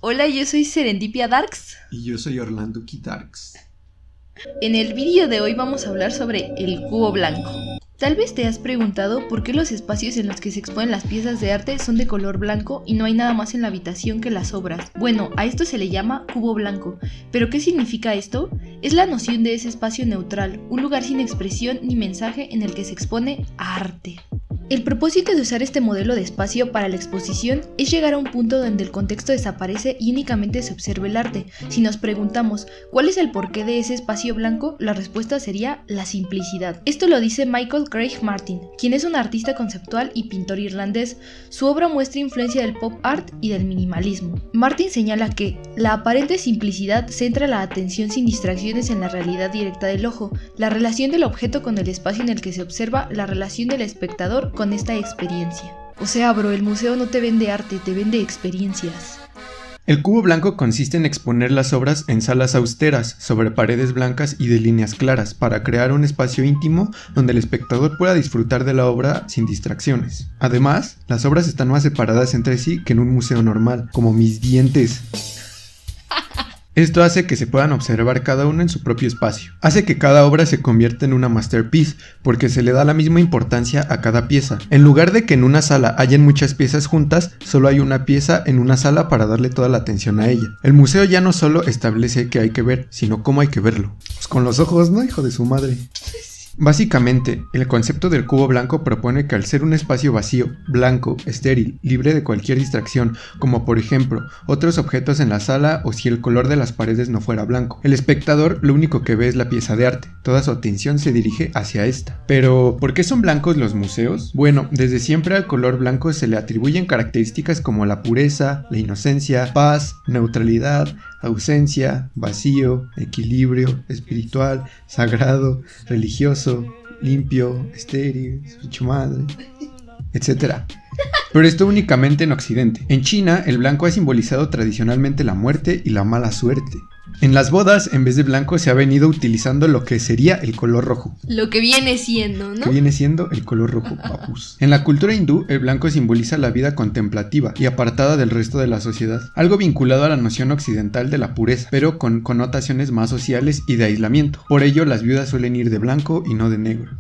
Hola, yo soy Serendipia Darks. Y yo soy Orlando Key Darks. En el vídeo de hoy vamos a hablar sobre el cubo blanco. Tal vez te has preguntado por qué los espacios en los que se exponen las piezas de arte son de color blanco y no hay nada más en la habitación que las obras. Bueno, a esto se le llama cubo blanco. ¿Pero qué significa esto? Es la noción de ese espacio neutral, un lugar sin expresión ni mensaje en el que se expone arte. El propósito de usar este modelo de espacio para la exposición es llegar a un punto donde el contexto desaparece y únicamente se observa el arte. Si nos preguntamos ¿cuál es el porqué de ese espacio blanco? La respuesta sería la simplicidad. Esto lo dice Michael Craig Martin, quien es un artista conceptual y pintor irlandés. Su obra muestra influencia del pop art y del minimalismo. Martin señala que la aparente simplicidad centra la atención sin distracciones en la realidad directa del ojo, la relación del objeto con el espacio en el que se observa, la relación del espectador con esta experiencia. O sea, bro, el museo no te vende arte, te vende experiencias. El cubo blanco consiste en exponer las obras en salas austeras, sobre paredes blancas y de líneas claras, para crear un espacio íntimo donde el espectador pueda disfrutar de la obra sin distracciones. Además, las obras están más separadas entre sí que en un museo normal, como mis dientes. Esto hace que se puedan observar cada uno en su propio espacio. Hace que cada obra se convierta en una masterpiece, porque se le da la misma importancia a cada pieza. En lugar de que en una sala hayan muchas piezas juntas, solo hay una pieza en una sala para darle toda la atención a ella. El museo ya no solo establece qué hay que ver, sino cómo hay que verlo. Pues con los ojos, ¿no, hijo de su madre? Básicamente, el concepto del cubo blanco propone que al ser un espacio vacío, blanco, estéril, libre de cualquier distracción, como por ejemplo otros objetos en la sala o si el color de las paredes no fuera blanco, el espectador lo único que ve es la pieza de arte, toda su atención se dirige hacia esta. Pero, ¿por qué son blancos los museos? Bueno, desde siempre al color blanco se le atribuyen características como la pureza, la inocencia, paz, neutralidad, ausencia, vacío, equilibrio, espiritual, sagrado, religioso, limpio, estéril, su madre, etc. Pero esto únicamente en Occidente. En China, el blanco ha simbolizado tradicionalmente la muerte y la mala suerte. En las bodas, en vez de blanco, se ha venido utilizando lo que sería el color rojo. Lo que viene siendo, ¿no? Que viene siendo el color rojo, papus. En la cultura hindú, el blanco simboliza la vida contemplativa y apartada del resto de la sociedad. Algo vinculado a la noción occidental de la pureza, pero con connotaciones más sociales y de aislamiento. Por ello, las viudas suelen ir de blanco y no de negro.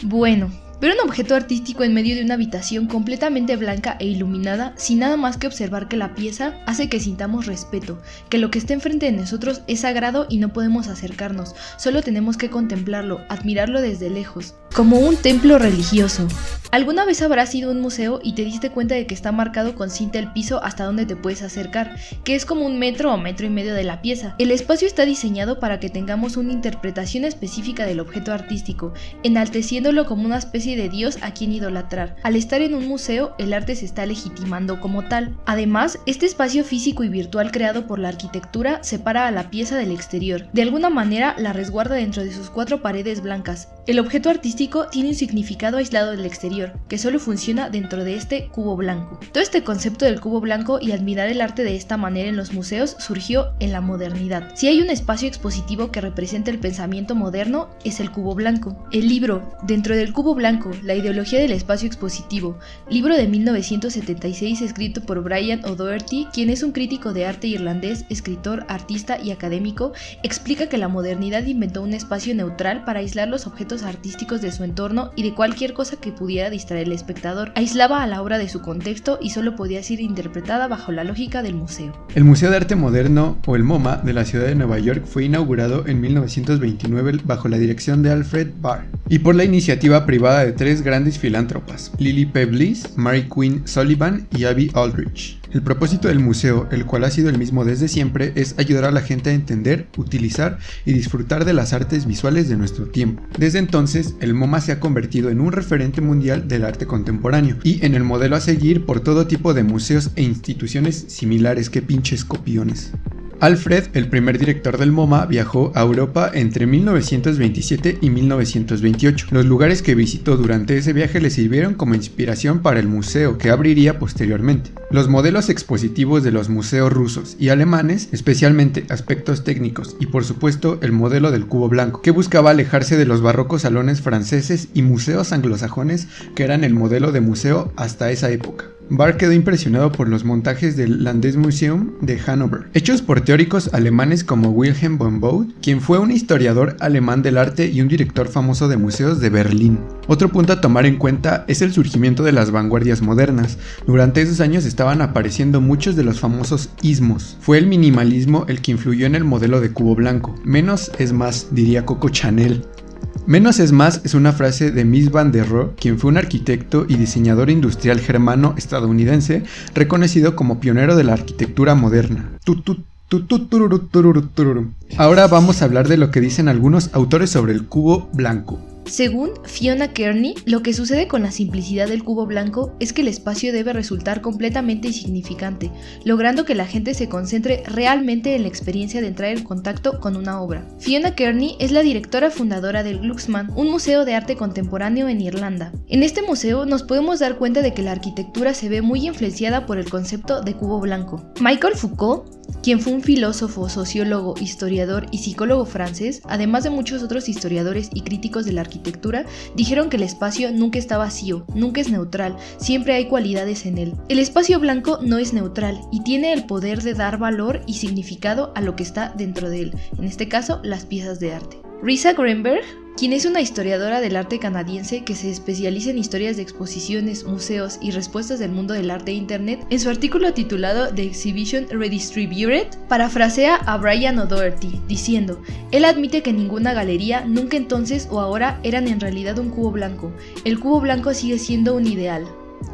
Bueno, ver un objeto artístico en medio de una habitación completamente blanca e iluminada, sin nada más que observar que la pieza, hace que sintamos respeto, que lo que está enfrente de nosotros es sagrado y no podemos acercarnos, solo tenemos que contemplarlo, admirarlo desde lejos, como un templo religioso. ¿Alguna vez habrás ido a un museo y te diste cuenta de que está marcado con cinta el piso hasta donde te puedes acercar, que es como 1 metro o 1,5 metros de la pieza? El espacio está diseñado para que tengamos una interpretación específica del objeto artístico, enalteciéndolo como una especie de dios a quien idolatrar. Al estar en un museo, el arte se está legitimando como tal. Además, este espacio físico y virtual creado por la arquitectura separa a la pieza del exterior. De alguna manera, la resguarda dentro de sus 4 paredes blancas. El objeto artístico tiene un significado aislado del exterior, que solo funciona dentro de este cubo blanco. Todo este concepto del cubo blanco y admirar el arte de esta manera en los museos surgió en la modernidad. Si hay un espacio expositivo que representa el pensamiento moderno, es el cubo blanco. El libro Dentro del cubo blanco, la ideología del espacio expositivo, libro de 1976 escrito por Brian O'Doherty, quien es un crítico de arte irlandés, escritor, artista y académico, explica que la modernidad inventó un espacio neutral para aislar los objetos artísticos de su entorno y de cualquier cosa que pudiera distraer al espectador. Aislaba a la obra de su contexto y solo podía ser interpretada bajo la lógica del museo. El Museo de Arte Moderno, o el MoMA, de la ciudad de Nueva York fue inaugurado en 1929 bajo la dirección de Alfred Barr y por la iniciativa privada de 3 grandes filántropas, Lily P. Bliss, Mary Queen Sullivan y Abby Aldrich. El propósito del museo, el cual ha sido el mismo desde siempre, es ayudar a la gente a entender, utilizar y disfrutar de las artes visuales de nuestro tiempo. Desde entonces, el MoMA se ha convertido en un referente mundial del arte contemporáneo y en el modelo a seguir por todo tipo de museos e instituciones similares. Que pinches copiones. Alfred, el primer director del MoMA, viajó a Europa entre 1927 y 1928. Los lugares que visitó durante ese viaje le sirvieron como inspiración para el museo que abriría posteriormente. Los modelos expositivos de los museos rusos y alemanes, especialmente aspectos técnicos y por supuesto el modelo del cubo blanco, que buscaba alejarse de los barrocos salones franceses y museos anglosajones que eran el modelo de museo hasta esa época. Barr quedó impresionado por los montajes del Landesmuseum de Hannover, hechos por teóricos alemanes como Wilhelm von Bode, quien fue un historiador alemán del arte y un director famoso de museos de Berlín. Otro punto a tomar en cuenta es el surgimiento de las vanguardias modernas. Durante esos años estaban apareciendo muchos de los famosos ismos. Fue el minimalismo el que influyó en el modelo de cubo blanco. Menos es más, diría Coco Chanel. Menos es más es una frase de Mies van der Rohe, quien fue un arquitecto y diseñador industrial germano-estadounidense reconocido como pionero de la arquitectura moderna. Ahora vamos a hablar de lo que dicen algunos autores sobre el cubo blanco. Según Fiona Kearney, lo que sucede con la simplicidad del cubo blanco es que el espacio debe resultar completamente insignificante, logrando que la gente se concentre realmente en la experiencia de entrar en contacto con una obra. Fiona Kearney es la directora fundadora del Glucksman, un museo de arte contemporáneo en Irlanda. En este museo nos podemos dar cuenta de que la arquitectura se ve muy influenciada por el concepto de cubo blanco. Michael Foucault, quien fue un filósofo, sociólogo, historiador y psicólogo francés, además de muchos otros historiadores y críticos de la arquitectura, dijeron que el espacio nunca está vacío, nunca es neutral, siempre hay cualidades en él. El espacio blanco no es neutral y tiene el poder de dar valor y significado a lo que está dentro de él, en este caso las piezas de arte. Risa Greenberg, quien es una historiadora del arte canadiense que se especializa en historias de exposiciones, museos y respuestas del mundo del arte e internet, en su artículo titulado The Exhibition Redistributed, parafrasea a Brian O'Doherty, diciendo: él admite que ninguna galería nunca entonces o ahora eran en realidad un cubo blanco. El cubo blanco sigue siendo un ideal.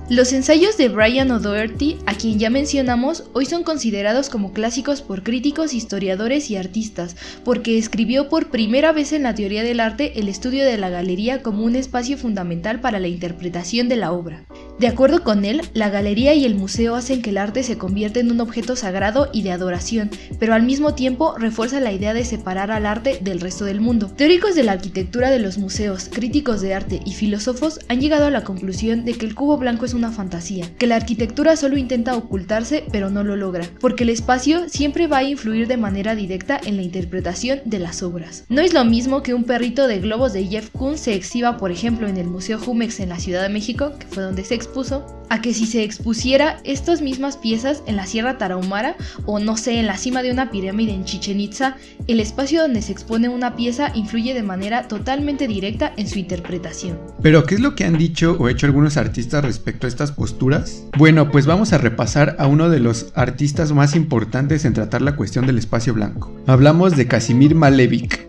Los ensayos de Brian O'Doherty, a quien ya mencionamos, hoy son considerados como clásicos por críticos, historiadores y artistas, porque escribió por primera vez en la teoría del arte el estudio de la galería como un espacio fundamental para la interpretación de la obra. De acuerdo con él, la galería y el museo hacen que el arte se convierta en un objeto sagrado y de adoración, pero al mismo tiempo refuerza la idea de separar al arte del resto del mundo. Teóricos de la arquitectura de los museos, críticos de arte y filósofos han llegado a la conclusión de que el cubo blanco es una fantasía, que la arquitectura solo intenta ocultarse pero no lo logra, porque el espacio siempre va a influir de manera directa en la interpretación de las obras. No es lo mismo que un perrito de globos de Jeff Koons se exhiba, por ejemplo, en el Museo Jumex en la Ciudad de México, que fue donde se expuso, a que si se expusiera estas mismas piezas en la Sierra Tarahumara o no sé, en la cima de una pirámide en Chichén Itzá. El espacio donde se expone una pieza influye de manera totalmente directa en su interpretación. ¿Pero qué es lo que han dicho o hecho algunos artistas respecto a estas posturas? Bueno, pues vamos a repasar a uno de los artistas más importantes en tratar la cuestión del espacio blanco. Hablamos de Kazimir Malevich.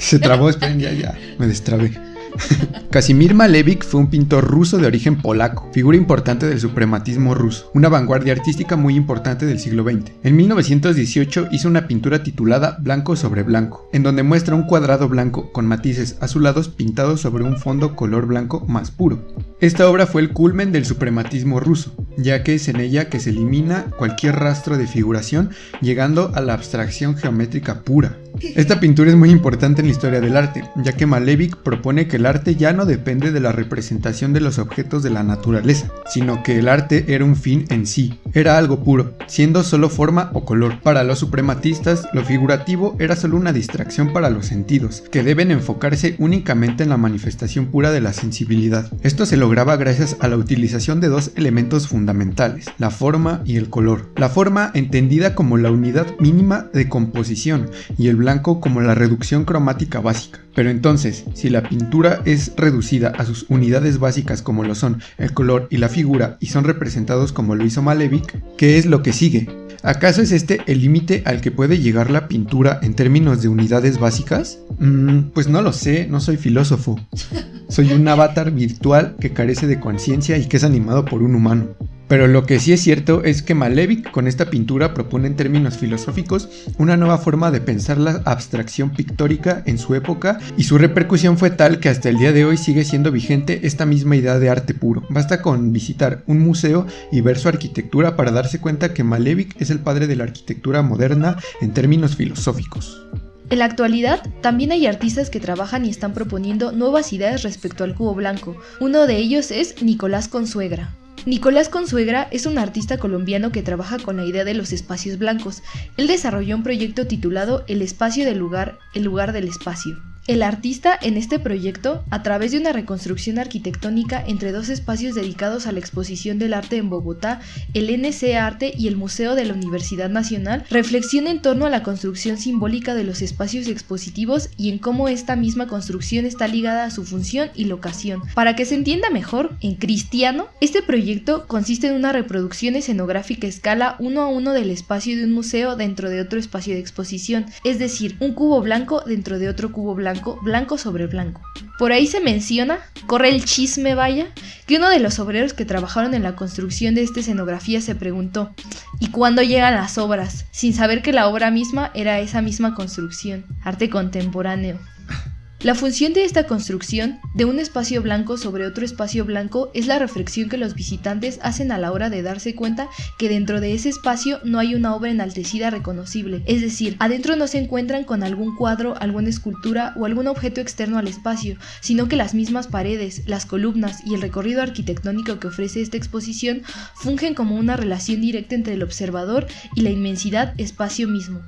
Se trabó, esperen, ya, me destrabé. Kazimir Malevich fue un pintor ruso de origen polaco, figura importante del suprematismo ruso, una vanguardia artística muy importante del siglo XX. En 1918 hizo una pintura titulada Blanco sobre Blanco, en donde muestra un cuadrado blanco con matices azulados pintados sobre un fondo color blanco más puro. Esta obra fue el culmen del suprematismo ruso, ya que es en ella que se elimina cualquier rastro de figuración, llegando a la abstracción geométrica pura. Esta pintura es muy importante en la historia del arte, ya que Malevich propone que el arte ya no depende de la representación de los objetos de la naturaleza, sino que el arte era un fin en sí, era algo puro, siendo solo forma o color. Para los suprematistas, lo figurativo era solo una distracción para los sentidos, que deben enfocarse únicamente en la manifestación pura de la sensibilidad. Esto se lograba gracias a la utilización de dos elementos fundamentales, la forma y el color. La forma entendida como la unidad mínima de composición y el blanco como la reducción cromática básica. Pero entonces, si la pintura es reducida a sus unidades básicas como lo son el color y la figura y son representados como lo hizo Malevich, ¿qué es lo que sigue? ¿Acaso es este el límite al que puede llegar la pintura en términos de unidades básicas? Pues no lo sé, no soy filósofo. Soy un avatar virtual que carece de conciencia y que es animado por un humano. Pero lo que sí es cierto es que Malevich con esta pintura propone en términos filosóficos una nueva forma de pensar la abstracción pictórica en su época, y su repercusión fue tal que hasta el día de hoy sigue siendo vigente esta misma idea de arte puro. Basta con visitar un museo y ver su arquitectura para darse cuenta que Malevich es el padre de la arquitectura moderna en términos filosóficos. En la actualidad, también hay artistas que trabajan y están proponiendo nuevas ideas respecto al cubo blanco. Uno de ellos es Nicolás Consuegra. Nicolás Consuegra es un artista colombiano que trabaja con la idea de los espacios blancos. Él desarrolló un proyecto titulado El espacio del lugar, el lugar del espacio. El artista en este proyecto, a través de una reconstrucción arquitectónica entre dos espacios dedicados a la exposición del arte en Bogotá, el NC Arte y el Museo de la Universidad Nacional, reflexiona en torno a la construcción simbólica de los espacios expositivos y en cómo esta misma construcción está ligada a su función y locación. Para que se entienda mejor, en cristiano, este proyecto consiste en una reproducción escenográfica a escala 1:1 del espacio de un museo dentro de otro espacio de exposición, es decir, un cubo blanco dentro de otro cubo blanco, blanco sobre blanco. Por ahí se menciona, corre el chisme vaya, que uno de los obreros que trabajaron en la construcción de esta escenografía se preguntó, ¿y cuándo llegan las obras? Sin saber que la obra misma era esa misma construcción, arte contemporáneo. La función de esta construcción, de un espacio blanco sobre otro espacio blanco, es la reflexión que los visitantes hacen a la hora de darse cuenta que dentro de ese espacio no hay una obra enaltecida reconocible, es decir, adentro no se encuentran con algún cuadro, alguna escultura o algún objeto externo al espacio, sino que las mismas paredes, las columnas y el recorrido arquitectónico que ofrece esta exposición fungen como una relación directa entre el observador y la inmensidad espacio mismo.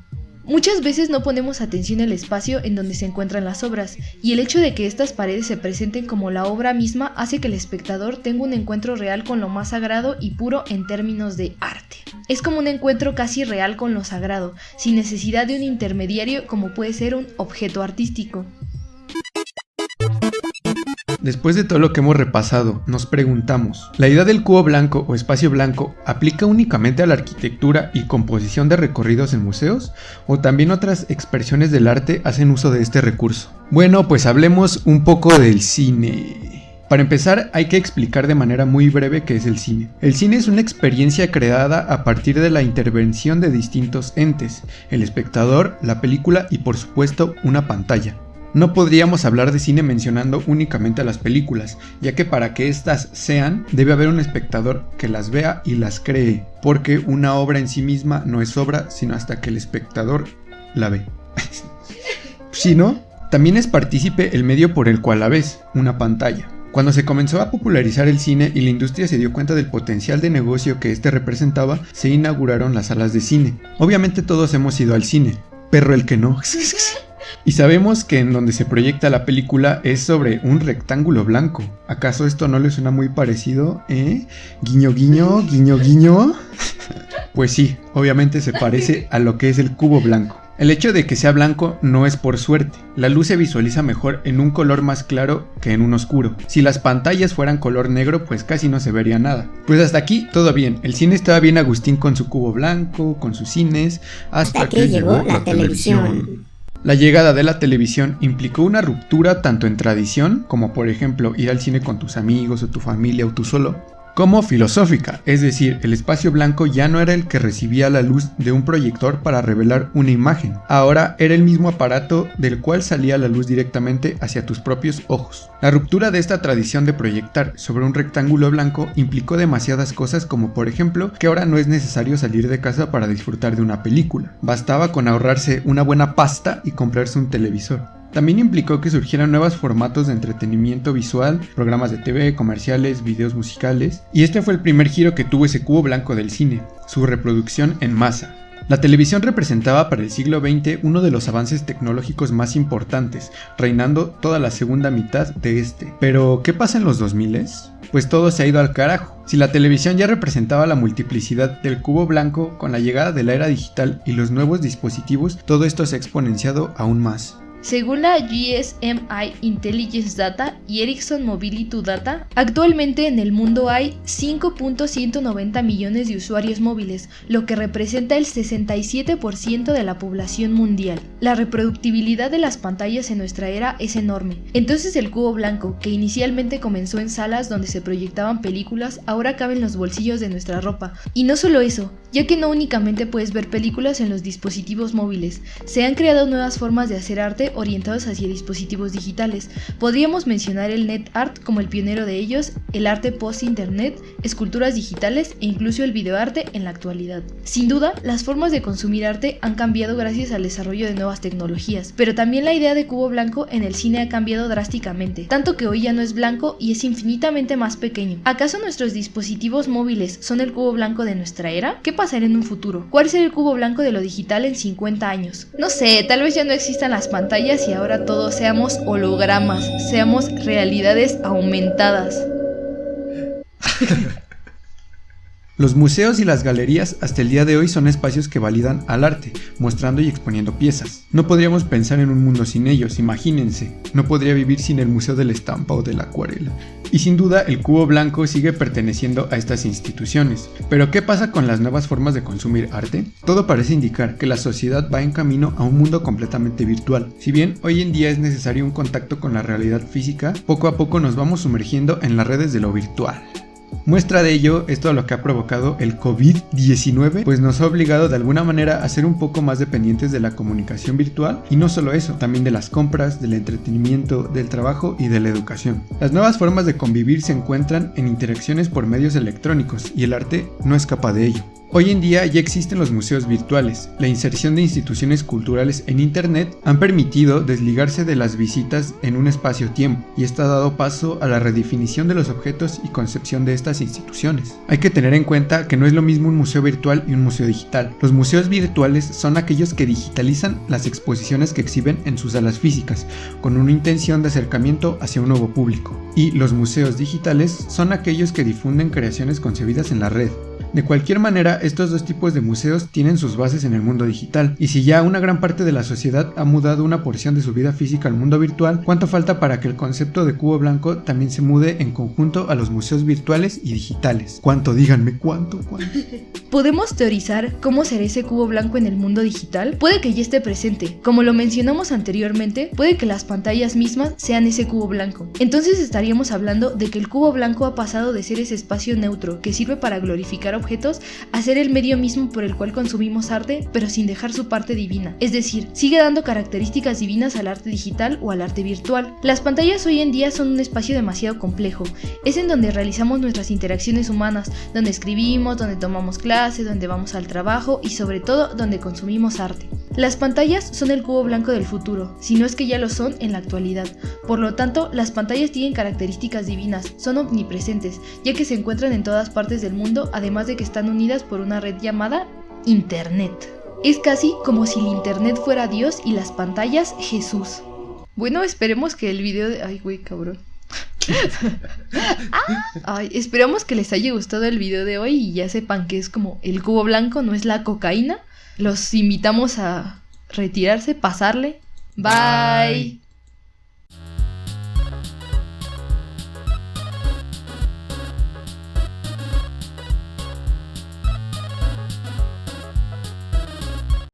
Muchas veces no ponemos atención al espacio en donde se encuentran las obras, y el hecho de que estas paredes se presenten como la obra misma hace que el espectador tenga un encuentro real con lo más sagrado y puro en términos de arte. Es como un encuentro casi real con lo sagrado, sin necesidad de un intermediario como puede ser un objeto artístico. Después de todo lo que hemos repasado, nos preguntamos, ¿la idea del cubo blanco o espacio blanco aplica únicamente a la arquitectura y composición de recorridos en museos? ¿O también otras expresiones del arte hacen uso de este recurso? Bueno, pues hablemos un poco del cine. Para empezar, hay que explicar de manera muy breve qué es el cine. El cine es una experiencia creada a partir de la intervención de distintos entes, el espectador, la película y por supuesto una pantalla. No podríamos hablar de cine mencionando únicamente a las películas, ya que para que éstas sean, debe haber un espectador que las vea y las cree, porque una obra en sí misma no es obra, sino hasta que el espectador la ve. Si no, también es partícipe el medio por el cual la ves, una pantalla. Cuando se comenzó a popularizar el cine y la industria se dio cuenta del potencial de negocio que este representaba, se inauguraron las salas de cine. Obviamente todos hemos ido al cine, pero el que no... Y sabemos que en donde se proyecta la película es sobre un rectángulo blanco. ¿Acaso esto no le suena muy parecido? Guiño, guiño, guiño, guiño. Pues sí, obviamente se parece a lo que es el cubo blanco. El hecho de que sea blanco no es por suerte. La luz se visualiza mejor en un color más claro que en un oscuro. Si las pantallas fueran color negro, pues casi no se vería nada. Pues hasta aquí todo bien. El cine estaba bien Agustín con su cubo blanco, con sus cines, hasta que llegó la televisión. La llegada de la televisión implicó una ruptura tanto en tradición, como por ejemplo ir al cine con tus amigos o tu familia o tú solo, como filosófica, es decir, el espacio blanco ya no era el que recibía la luz de un proyector para revelar una imagen, ahora era el mismo aparato del cual salía la luz directamente hacia tus propios ojos. La ruptura de esta tradición de proyectar sobre un rectángulo blanco implicó demasiadas cosas, como por ejemplo que ahora no es necesario salir de casa para disfrutar de una película, bastaba con ahorrarse una buena pasta y comprarse un televisor. También implicó que surgieran nuevos formatos de entretenimiento visual, programas de TV, comerciales, videos musicales, y este fue el primer giro que tuvo ese cubo blanco del cine, su reproducción en masa. La televisión representaba para el siglo XX uno de los avances tecnológicos más importantes, reinando toda la segunda mitad de este. Pero, ¿qué pasa en los 2000s? Pues todo se ha ido al carajo. Si la televisión ya representaba la multiplicidad del cubo blanco, con la llegada de la era digital y los nuevos dispositivos, todo esto se ha exponenciado aún más. Según la GSMA Intelligence Data y Ericsson Mobility Data, actualmente en el mundo hay 5.190 millones de usuarios móviles, lo que representa el 67% de la población mundial. La reproductibilidad de las pantallas en nuestra era es enorme. Entonces el cubo blanco, que inicialmente comenzó en salas donde se proyectaban películas, ahora cabe en los bolsillos de nuestra ropa. Y no solo eso, ya que no únicamente puedes ver películas en los dispositivos móviles, se han creado nuevas formas de hacer arte arte orientados hacia dispositivos digitales. Podríamos mencionar el net art como el pionero de ellos, el arte post-internet, esculturas digitales e incluso el videoarte en la actualidad. Sin duda, las formas de consumir arte han cambiado gracias al desarrollo de nuevas tecnologías, pero también la idea de cubo blanco en el cine ha cambiado drásticamente, tanto que hoy ya no es blanco y es infinitamente más pequeño. ¿Acaso nuestros dispositivos móviles son el cubo blanco de nuestra era? ¿Qué pasará en un futuro? ¿Cuál será el cubo blanco de lo digital en 50 años? No sé, tal vez ya no existan las pantallas y ahora todos seamos hologramas, seamos realidades aumentadas. Los museos y las galerías hasta el día de hoy son espacios que validan al arte, mostrando y exponiendo piezas. No podríamos pensar en un mundo sin ellos, imagínense. No podría vivir sin el Museo de la Estampa o de la Acuarela. Y sin duda el cubo blanco sigue perteneciendo a estas instituciones. Pero ¿qué pasa con las nuevas formas de consumir arte? Todo parece indicar que la sociedad va en camino a un mundo completamente virtual. Si bien hoy en día es necesario un contacto con la realidad física, poco a poco nos vamos sumergiendo en las redes de lo virtual. Muestra de ello es todo lo que ha provocado el COVID-19, pues nos ha obligado de alguna manera a ser un poco más dependientes de la comunicación virtual, y no solo eso, también de las compras, del entretenimiento, del trabajo y de la educación. Las nuevas formas de convivir se encuentran en interacciones por medios electrónicos, y el arte no escapa de ello. Hoy en día ya existen los museos virtuales. La inserción de instituciones culturales en Internet han permitido desligarse de las visitas en un espacio-tiempo, y esto ha dado paso a la redefinición de los objetos y concepción de estas instituciones. Hay que tener en cuenta que no es lo mismo un museo virtual y un museo digital. Los museos virtuales son aquellos que digitalizan las exposiciones que exhiben en sus salas físicas, con una intención de acercamiento hacia un nuevo público. Y los museos digitales son aquellos que difunden creaciones concebidas en la red. De cualquier manera, estos dos tipos de museos tienen sus bases en el mundo digital, y si ya una gran parte de la sociedad ha mudado una porción de su vida física al mundo virtual, ¿cuánto falta para que el concepto de cubo blanco también se mude en conjunto a los museos virtuales y digitales? ¿Cuánto? Díganme, ¿cuánto? ¿Podemos teorizar cómo será ese cubo blanco en el mundo digital? Puede que ya esté presente. Como lo mencionamos anteriormente, puede que las pantallas mismas sean ese cubo blanco. Entonces estaríamos hablando de que el cubo blanco ha pasado de ser ese espacio neutro que sirve para glorificar objetos a ser el medio mismo por el cual consumimos arte, pero sin dejar su parte divina. Es decir, sigue dando características divinas al arte digital o al arte virtual. Las pantallas hoy en día son un espacio demasiado complejo. Es en donde realizamos nuestras interacciones humanas, donde escribimos, donde tomamos clases, donde vamos al trabajo y sobre todo donde consumimos arte. Las pantallas son el cubo blanco del futuro, si no es que ya lo son en la actualidad. Por lo tanto, las pantallas tienen características divinas, son omnipresentes, ya que se encuentran en todas partes del mundo, además de que están unidas por una red llamada Internet. Es casi como si el Internet fuera Dios y las pantallas Jesús. Bueno, esperemos que el video de... Ay, güey, cabrón. Esperamos que les haya gustado el video de hoy y ya sepan que es como el cubo blanco, no es la cocaína. Los invitamos a retirarse, pasarle. Bye.